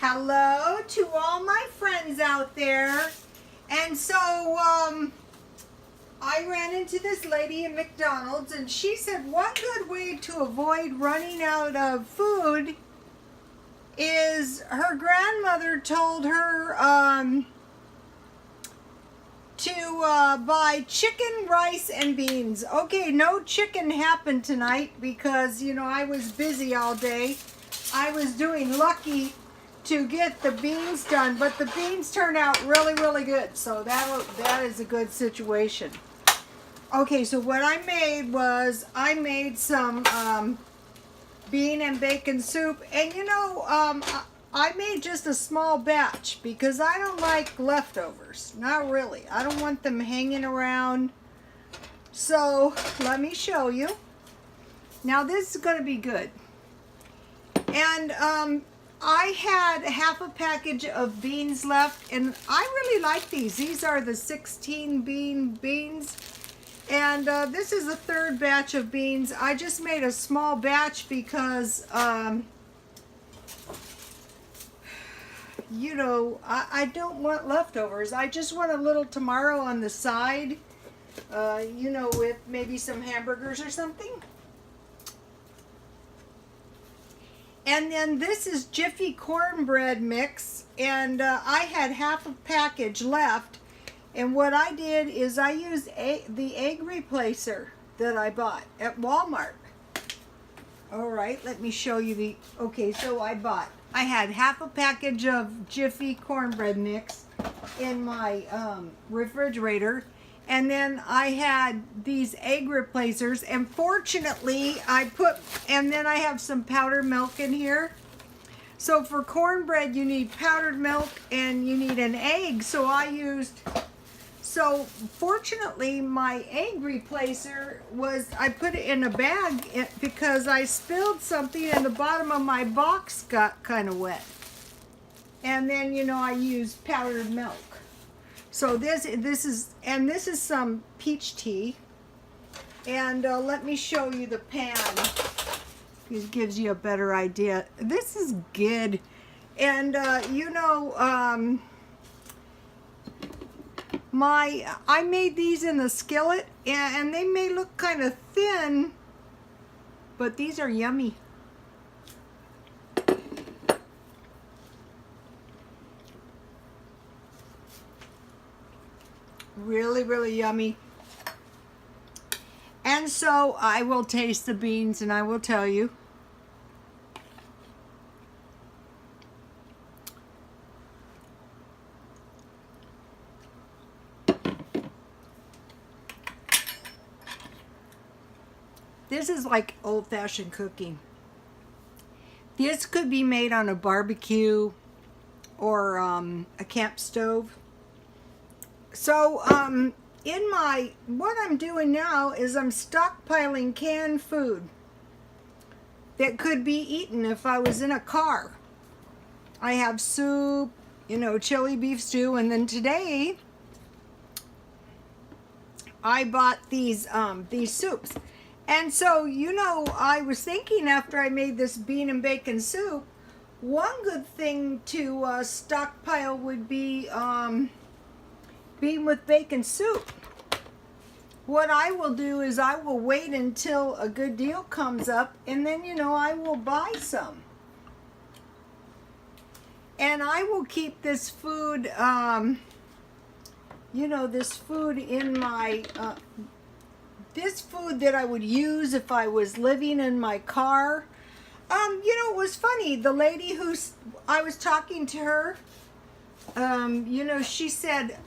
Hello to all my friends out there. And so I ran into this lady at McDonald's and she said one good way to avoid running out of food is her grandmother told her to buy chicken, rice, and beans. Okay, no chicken happened tonight because, you know, I was busy all day. I was doing lucky to get the beans done, but the beans turned out really, really good. So that is a good situation. Okay, so what I made was I made some bean and bacon soup, and you know, I made just a small batch because I don't like leftovers. Not really. I don't want them hanging around. So let me show you. Now this is going to be good. And I had half a package of beans left, and I really like these. These are the 16 beans. And this is the third batch of beans. I just made a small batch because, you know, I don't want leftovers. I just want a little tomorrow on the side, you know, with maybe some hamburgers or something. And then this is Jiffy cornbread mix, and I had half a package left. And what I did is I used the egg replacer that I bought at Walmart. All right, let me show you okay, so I had half a package of Jiffy cornbread mix in my refrigerator. And then I had these egg replacers, and fortunately and then I have some powdered milk in here. So for cornbread you need powdered milk and you need an egg, so fortunately my egg replacer I put it in a bag because I spilled something and the bottom of my box got kind of wet. And then, you know, I used powdered milk. So this is some peach tea, and let me show you the pan. It gives you a better idea. This is good, and you know, I made these in the skillet, and they may look kind of thin, but these are yummy. Really, really yummy. And so I will taste the beans and I will tell you. This is like old-fashioned cooking. This could be made on a barbecue or a camp stove. So, what I'm doing now is I'm stockpiling canned food that could be eaten if I was in a car. I have soup, you know, chili beef stew, and then today I bought these soups. And so, you know, I was thinking after I made this bean and bacon soup, one good thing to stockpile would be bean with bacon soup. What I will do is I will wait until a good deal comes up, and then, you know, I will buy some. And I will keep this food, you know, this food in my, this food that I would use if I was living in my car. You know, it was funny. The lady I was talking to her, you know, she said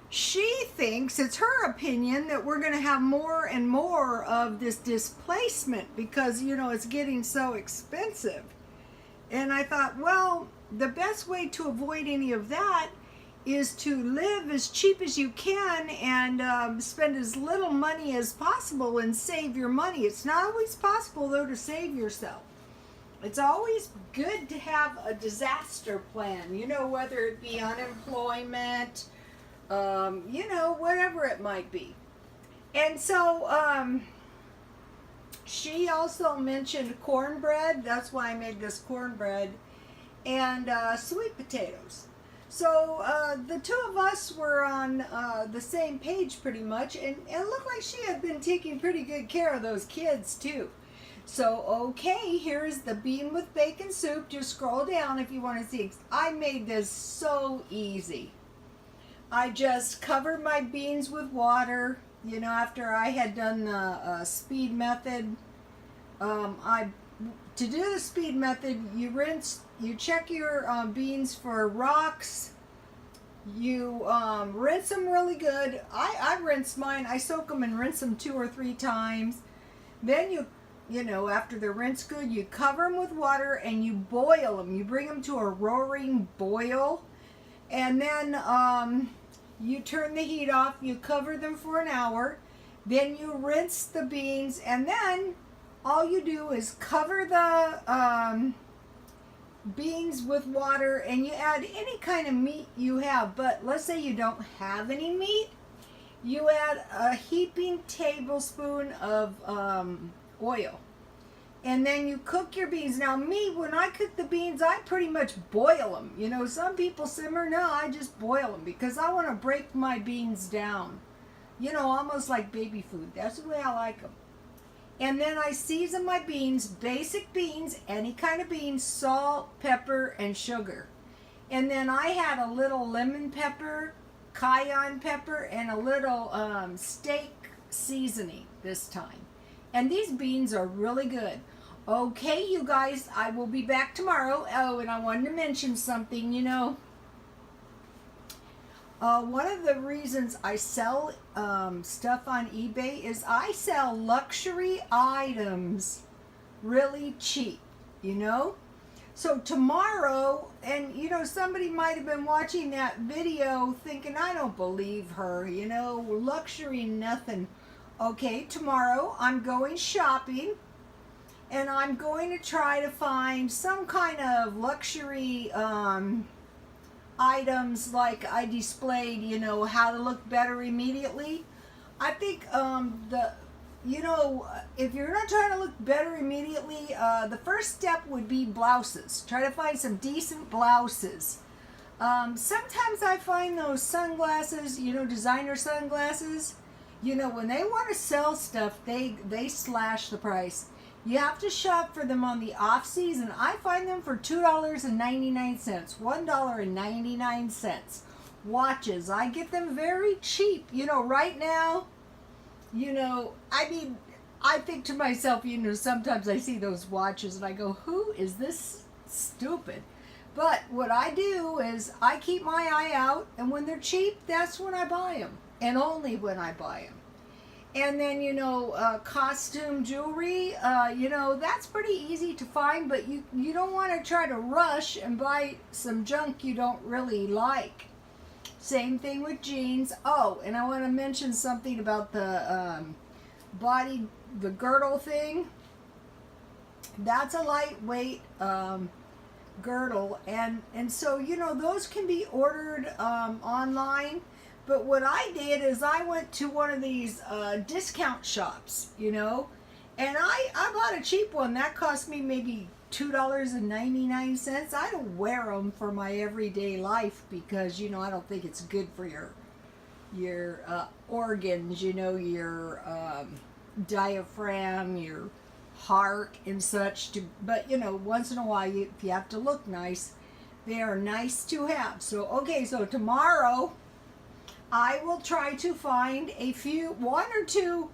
she thinks, it's her opinion, that we're going to have more and more of this displacement because, you know, it's getting so expensive. And I thought, well, the best way to avoid any of that is to live as cheap as you can and spend as little money as possible and save your money. It's not always possible, though, to save yourself. It's always good to have a disaster plan, you know, whether it be unemployment, you know, whatever it might be. And so she also mentioned cornbread. That's why I made this cornbread. and sweet potatoes. So the two of us were on the same page pretty much, and it looked like she had been taking pretty good care of those kids too. So okay, here's the bean with bacon soup. Just scroll down if you want to see. I made this so easy. I just covered my beans with water, you know, after I had done the speed method. To do the speed method, you check your beans for rocks. You rinse them really good. I rinse mine. I soak them and rinse them 2 or 3 times. Then you know, after they're rinsed good, you cover them with water and you boil them. You bring them to a roaring boil. And then you turn the heat off. You cover them for an hour. Then you rinse the beans, and then all you do is cover the beans with water, and you add any kind of meat you have. But let's say you don't have any meat, you add a heaping tablespoon of oil, and then you cook your beans. Now me, when I cook the beans, I pretty much boil them. You know, some people simmer. No, I just boil them because I want to break my beans down, you know, almost like baby food. That's the way I like them. And then I season my beans, basic beans, any kind of beans, salt, pepper, and sugar. And then I had a little lemon pepper, cayenne pepper, and a little steak seasoning this time. And these beans are really good. Okay, you guys, I will be back tomorrow. Oh, and I wanted to mention something, you know. One of the reasons I sell stuff on eBay is I sell luxury items really cheap, you know? So tomorrow, and you know, somebody might have been watching that video thinking, I don't believe her, you know, luxury nothing. Okay, tomorrow I'm going shopping, and I'm going to try to find some kind of luxury items like I displayed, you know, how to look better immediately. I think you know, if you're not trying to look better immediately, the first step would be blouses. Try to find some decent blouses. Sometimes I find those sunglasses, you know, designer sunglasses, you know, when they want to sell stuff, they slash the price. You have to shop for them on the off season. I find them for $2.99, $1.99. Watches, I get them very cheap. You know, right now, you know, I mean, I think to myself, you know, sometimes I see those watches and I go, who is this stupid? But what I do is I keep my eye out, and when they're cheap, that's when I buy them, and only when I buy them. And then, you know, costume jewelry, you know, that's pretty easy to find, but you don't want to try to rush and buy some junk you don't really like. Same thing with jeans. Oh, and I want to mention something about the the girdle thing. That's a lightweight girdle, and so, you know, those can be ordered online. But what I did is I went to one of these discount shops, you know, and I bought a cheap one. That cost me maybe $2.99. I don't wear them for my everyday life because, you know, I don't think it's good for your organs, you know, your diaphragm, your heart and such. But, you know, once in a while, if you have to look nice, they are nice to have. So, okay, so tomorrow I will try to find one or two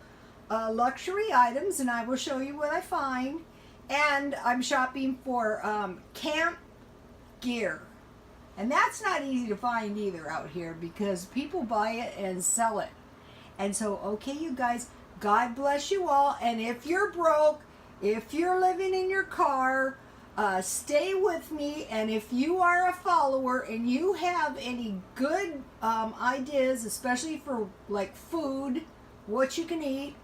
luxury items, and I will show you what I find. And I'm shopping for camp gear. And that's not easy to find either out here because people buy it and sell it. And so, okay, you guys, God bless you all. And if you're broke, if you're living in your car, stay with me. And if you are a follower and you have any good ideas, especially for like food, what you can eat,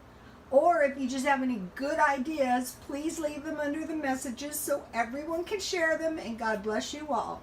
or if you just have any good ideas, please leave them under the messages so everyone can share them. And God bless you all.